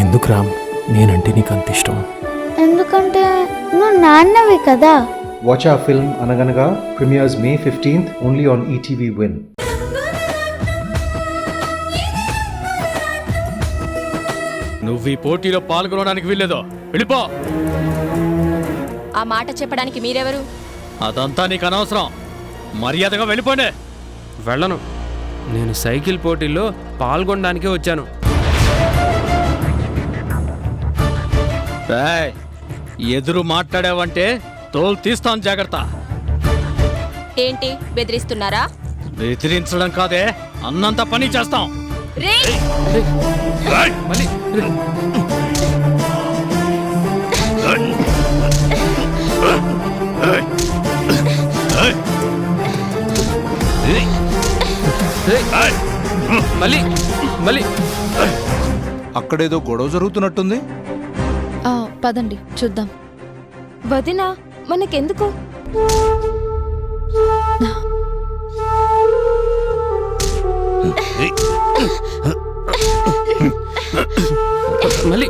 ఎందుకు రామ్ నేనంటే నీకు అంత ఇష్టం? ఎందుకంటే నువ్వు నాన్నవి కదా. Watch our film Anaganaga premieres May 15th only on ETV Win. నువ్వు ఈ పోటీలో పాల్గొనడానికి వీల్లేదో, వెళ్ళిపో. ఆ మాట చెప్పడానికి మీరెవరు? అదంతా నీకు అనవసరం. మర్యాదగా వెళ్ళిపోండి. వెళ్ళను. నేను సైకిల్ పోటీల్లో పాల్గొనడానికే వచ్చాను. ఏయ్, ఎదురు మాట్లాడావంటే తోలు తీస్తాను, జాగ్రత్త. ఏంటి బెదిరిస్తున్నారా? బెదిరించడం కాదే, అన్నంత పని చేస్తాం. రేయ్! మళ్ళీ మళ్ళీ మళ్ళీ అక్కడేదో గొడవ జరుగుతున్నట్టుంది. పదండి చూద్దాం. వదినా మనకెందుకు? మళ్ళీ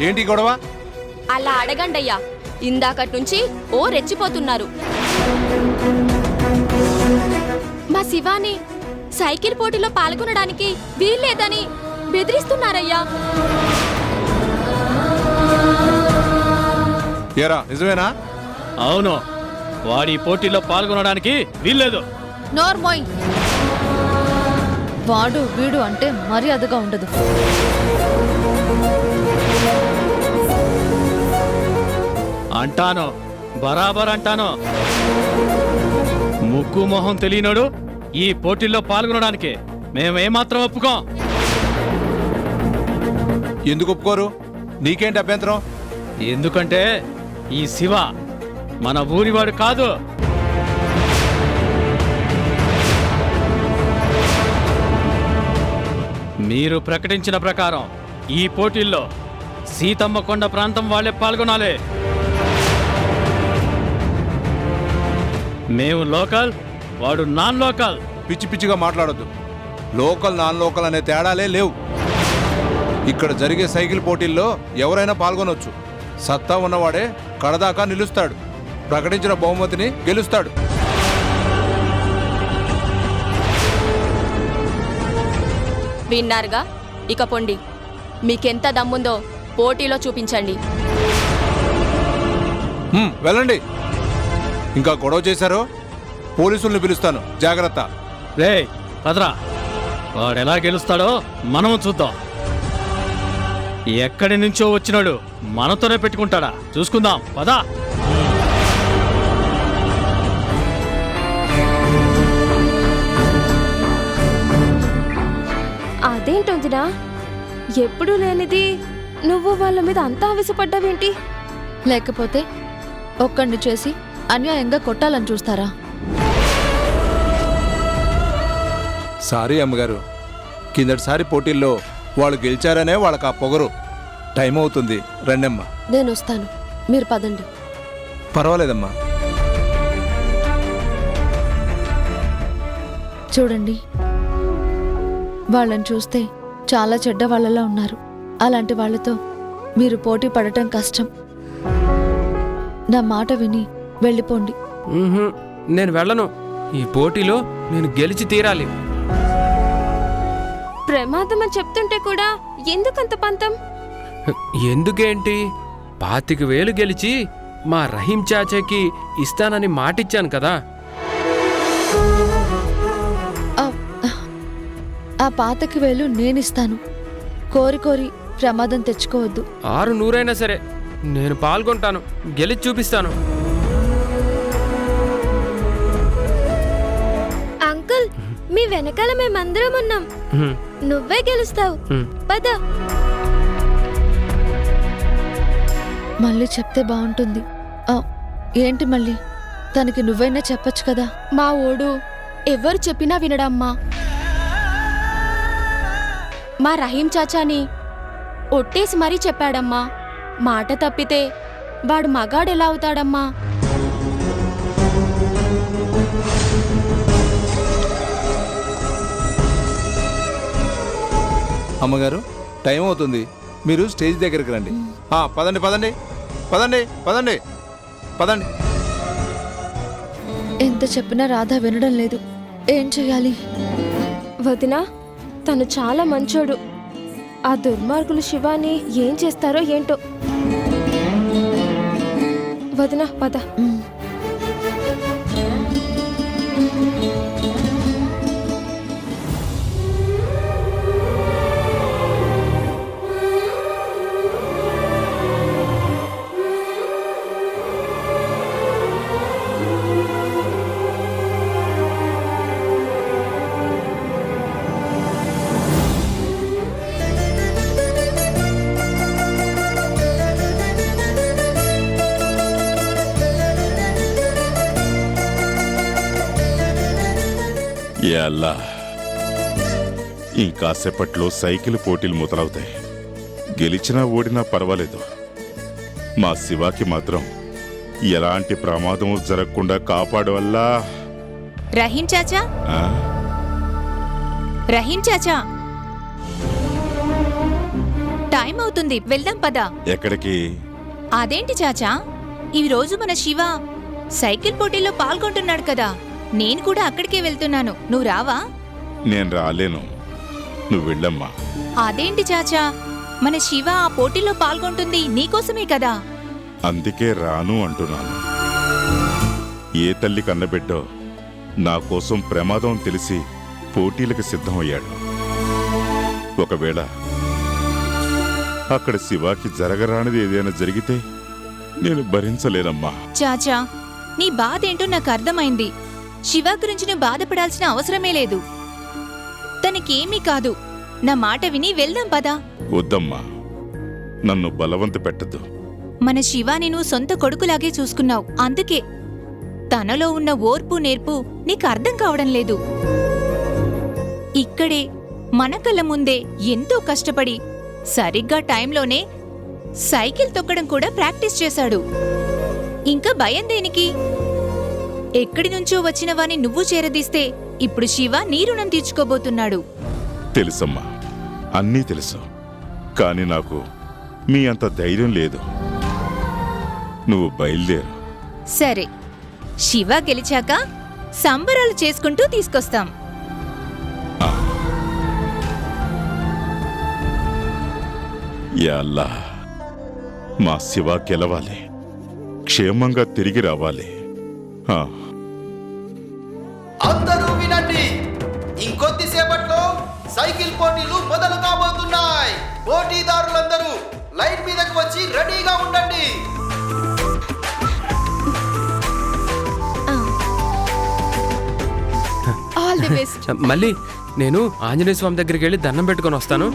ఏంటి గొడవ? అలా అడగండయ్యా. ఇందాకటి నుంచి ఓ రెచ్చిపోతున్నారు. మా శివాని సైకిల్ పోటీలో పాల్గొనడానికి వీల్లేదని బెదిరిస్తున్నారయ్యా. ఏరా నిజమేనా? అవును, వాడి పోటీలో పాల్గొనడానికి వీల్లేదు. నోర్మోయ్, వాడు వీడు అంటే మర్యాదగా ఉండదు. అంటాను, బరాబర్ అంటాను. ముక్కు మొహం తెలియనోడు ఈ పోటీల్లో పాల్గొనడానికి మేమేమాత్రం ఒప్పుకోం. ఎందుకు ఒప్పుకోరు? నీకేంటి అభ్యంతరం? ఎందుకంటే ఈ శివ మన ఊరివాడు కాదు. మీరు ప్రకటించిన ప్రకారం ఈ పోటీల్లో సీతమ్మ కొండ ప్రాంతం వాళ్ళే పాల్గొనాలి. మేము లోకల్, వాడు నాన్ లోకల్. పిచ్చి పిచ్చిగా మాట్లాడొద్దు. లోకల్ నాన్ లోకల్ అనే తేడాలే లేవు. ఇక్కడ జరిగే సైకిల్ పోటీల్లో ఎవరైనా పాల్గొనొచ్చు. సత్తా ఉన్నవాడే కడదాకా నిలుస్తాడు, ప్రకటించిన బహుమతిని గెలుస్తాడు. విన్నారుగా, ఇక పొండి. మీకెంత దమ్ముందో పోటీలో చూపించండి. వెళ్ళండి. ఇంకా గొడవ చేశారో పోలీసుల్ని పిలుస్తాను, జాగ్రత్త. రేయ్ పదరా, వాడెలా గెలుస్తాడో మనం చూద్దాం. ఎక్కడి నుంచో వచ్చినాడు మనతోనే పెట్టుకుంటాడా చూసుకుందాం, పదా. అదేంటొందినా, ఎప్పుడూ లేనిది నువ్వు వాళ్ళ మీద అంతా ఆవేశపడ్డావేంటి? లేకపోతే ఒక్కడిని చేసి అన్యాయంగా కొట్టాలని చూస్తారా? సారీ అమ్మగారు, కిందటిసారి పోటీల్లో వాళ్ళు గెలిచారనే వాళ్ళకి ఆ పొగరు. టైం అవుతుంది, రండమ్మా. నేను వస్తాను, మీరు పదండి. పర్వాలేదమ్మా. చూడండి, వాళ్ళని చూస్తే చాలా చెడ్డ వాళ్ళలా ఉన్నారు. అలాంటి వాళ్ళతో మీరు పోటీ పడటం కష్టం. నా మాట విని వెళ్ళిపోండి. నేను వెళ్ళను. ఈ పోటీలో నేను గెలిచి తీరాలి. ప్రమాదం అని చెప్తుంటే కూడా ఎందుకంత పంతం? ఎందుకేంటి? 25,000 గెలిచి మా రహీం చాచాకి ఇస్తానని మాటిచ్చాను కదా. ఆ పాతకి వేలు నేనిస్తాను. కోరి కోరి ప్రమాదం తెచ్చుకోవద్దు. 600 సరే, నేను పాల్గొంటాను, గెలిచి చూపిస్తాను. అంకుల్, మీ వెనకాల మేమందరం ఉన్నాం. నువ్వే గెలుస్తావు. పద. మళ్ళీ చెప్తే బాగుంటుంది. ఏంటి మళ్ళీ? తనకి నువ్వైనా చెప్పొచ్చు కదా. మా ఓడు ఎవరు చెప్పినా వినడమ్మా. మా రహీం చాచాని ఒట్టేసి మరీ చెప్పాడమ్మా. మాట తప్పితే వాడు మగాడెలా అవుతాడమ్మా? అమ్మగారు, టైం అవుతుంది, మీరు స్టేజ్ దగ్గరికి రండి. పదండి పదండి పదండి పదండి పదండి. ఎంత చెప్పినా రాధ వినడం లేదు. ఏం చెయ్యాలి? వదినా, తను చాలా మంచోడు. ఆ దుర్మార్గులు శివాని ఏం చేస్తారో ఏంటో. వదినా, పద. అల్లా, ఇంకాసేపట్లో సైకిల్ పోటీలు మొదలవుతాయి. గెలిచినా ఓడినా పర్వాలేదు, మా శివాకి మాత్రం ఎలాంటి ప్రమాదం జరగకుండా కాపాడు అల్లా. రహీం చాచా, రహీం చాచా, టైం అవుతుంది, వెళ్దాం పద. ఎక్కడికి? అదేంటి చాచా, ఈ రోజు మన శివ సైకిల్ పోటీలో పాల్గొంటున్నాడు కదా, నేను కూడా అక్కడికే వెళ్తున్నాను. నువ్వు రావా? నేను రాలేను, నువ్వు వెళ్ళమ్మా. అదేంటి చాచా, మన శివ ఆ పోటీలో పాల్గొంటుంది నీకోసమే కదా. అందుకే రాను అంటున్నాను. ఏ తల్లి కన్నబిడ్డో నా కోసం ప్రమాదం తెలిసి పోటీలకు సిద్ధమయ్యాడు. ఒకవేళ అక్కడ శివాకి జరగరానిది ఏదైనా జరిగితే నేను భరించలేనమ్మా. చాచా, నీ బాధ ఏంటో నాకు అర్థమైంది. శివ గురించి నువ్వు బాధపడాల్సిన అవసరమే లేదు. తనకేమీ కాదు. నా మాట విని వెళ్దాం పదా. వద్దమ్మా, నన్ను బలవంత పెట్టద్దు. మన శివాని నువ్వు సొంత కొడుకులాగే చూసుకున్నావు. అందుకే తనలో ఉన్న ఓర్పు నేర్పు నీకు అర్థం కావడం లేదు. ఇక్కడే మన కళ్ళ ముందే ఎంతో కష్టపడి సరిగ్గా టైంలోనే సైకిల్ తొక్కడం కూడా ప్రాక్టీస్ చేశాడు. ఇంకా భయం దేనికి? ఎక్కడి నుంచో వచ్చిన వాణ్ణి నువ్వు చేరదీస్తే ఇప్పుడు శివ నీ రుణం తీర్చుకోబోతున్నాడు. తెలుసమ్మా, అన్నీ తెలుసు. కాని నాకు మీ అంత ధైర్యం లేదు. నువ్వు బయలుదేరు. సరే, శివ గెలిచాక సంబరాలు చేసుకుంటూ తీసుకొస్తాం. యా అల్లా, మా శివ గెలవాలి, క్షేమంగా తిరిగి రావాలి. అందరూ వినండి, ఇంకొద్దిసేపట్లో సైకిల్ పోటీలు మొదలు కాబోతున్నాయి. పోటీదారులందరూ లైన్ మీదకి వచ్చి రెడీగా ఉండండి. All the best. మళ్ళీ నేను ఆంజనేయ స్వామి దగ్గరికి వెళ్ళి దండం పెట్టుకొని వస్తాను.